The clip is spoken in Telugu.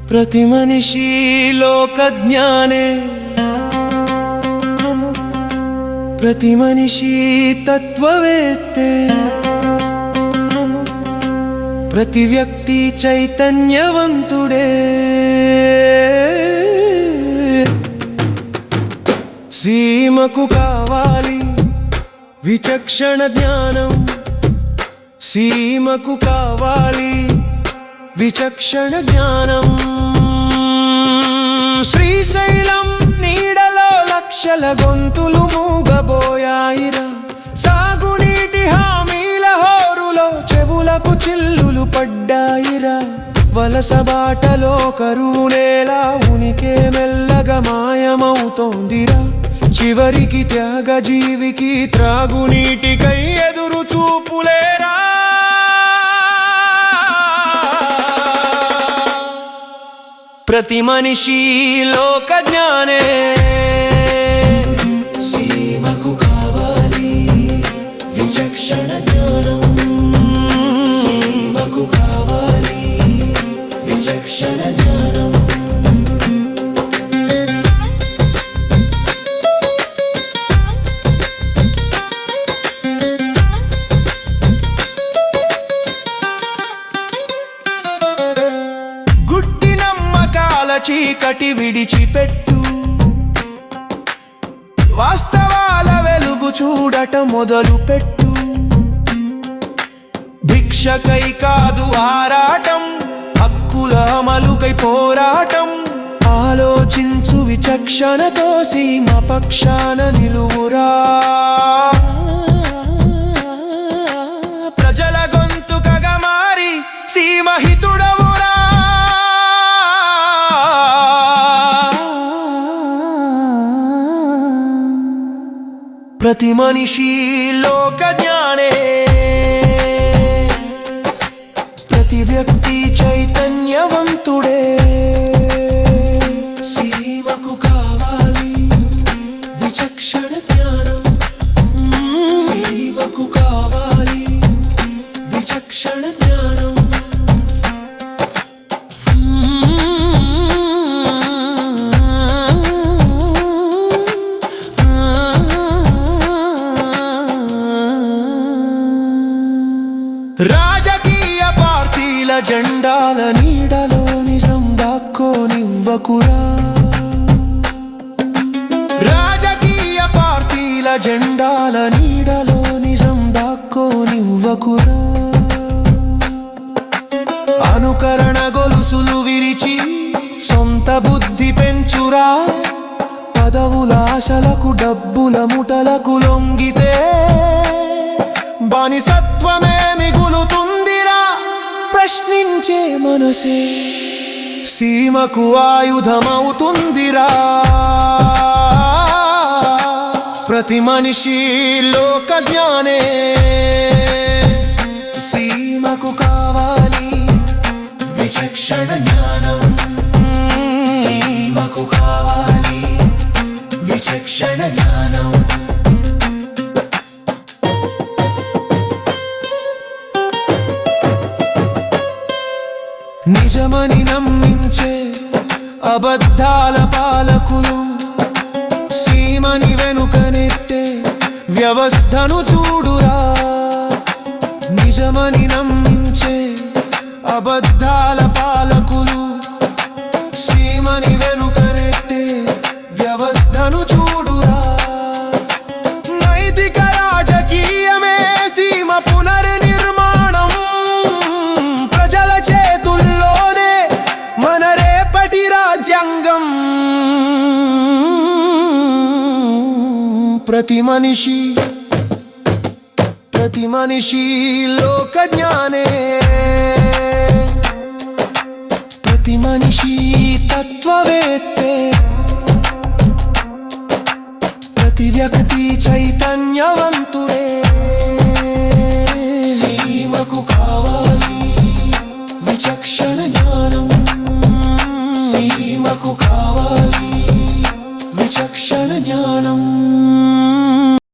ప్రతి మనిషి లోకజ్ఞానే, ప్రతి మనిషి తత్వవేత్తే, ప్రతి వ్యక్తి చైతన్యవంతుడే. సీమకు కావాలి విచక్షణ జ్ఞానం, సీమకు కావాలి విచక్షణ జ్ఞానం. శ్రీశైలం నీడలో లక్షల గొంతులు మూగబోయాయిరా, సాగునీటి హామీల హోరులో చెవులకు చిల్లులు పడ్డాయిరా. వలస బాటలో కరువు నేల ఉనికే మెల్లగా మాయమవుతోందిరా. చివరికి త్యాగజీవికి త్రాగునీటికై ఎదురు చూపులేరా. ప్రతి మనిషి లోకజ్ఞానే, సీమకు కావాలి విచక్షణ జ్ఞానం, సీమకు కావాలి విచక్షణ జ్ఞానం. చీకటి విడిచిపెట్టు, వాస్తవాల వెలుగు చూడటం మొదలుపెట్టు. భిక్షకై కాదు ఆరాటం, హక్కుల అమలుకై పోరాటం. ఆలోచించు విచక్షణతో సీమ పక్షాన నిలువురా. ప్రజల గొంతుకగా మారి సీమహితుడవురా. ప్రతి మనిషి లోకజ్ఞానే, ప్రతి వ్యక్తి చైతన్యవంతుడే. సీమకు కావాలి విచక్షణ జ్ఞానం, సీమకు కావాలి విచక్షణ జ్ఞానం. రాజకీయ పార్టీల జెండాల నీడలో నిజం దాక్కోనివ్వకురా. రాజకీయ పార్టీల జెండాల నీడలో నిజం దాక్కోనివ్వకురా. అనుకరణ గొలుసులు విరిచి సొంత బుద్ధి పెంచురా. పదవుల ఆశలకు డబ్బుల ముఠలకు లొంగితే బానిసత్వమే మిగులుతుందిరా. ప్రశ్నించే మనసే సీమకు ఆయుధమవుతుందిరా. ప్రతి మనిషి లోకజ్ఞానే, సీమకు కావాలి విచక్షణ జ్ఞానం, సీమకు కావాలి విచక్షణ జ్ఞానం. నిజమని నమ్మించే అబద్ధాల పాలకులు, సీమని వెనుకనెట్టే వ్యవస్థను చూడురా. నిజమని నమ్మించే అబద్ధాల పాలకులు, సీమని వెనుకనెట్టే వ్యవస్థను చూడురా. నైతిక రాజకీయమే సీమ పునర్నిర్మాణం. ప్రజల చేతుల్లోనే మన రేపటి రాజ్యాంగం. ప్రతి మనిషి లోకజ్ఞానే, ప్రతి మనిషి తత్వవేత్తే, ప్రతి వ్యక్తి చైతన్యవంతుడే.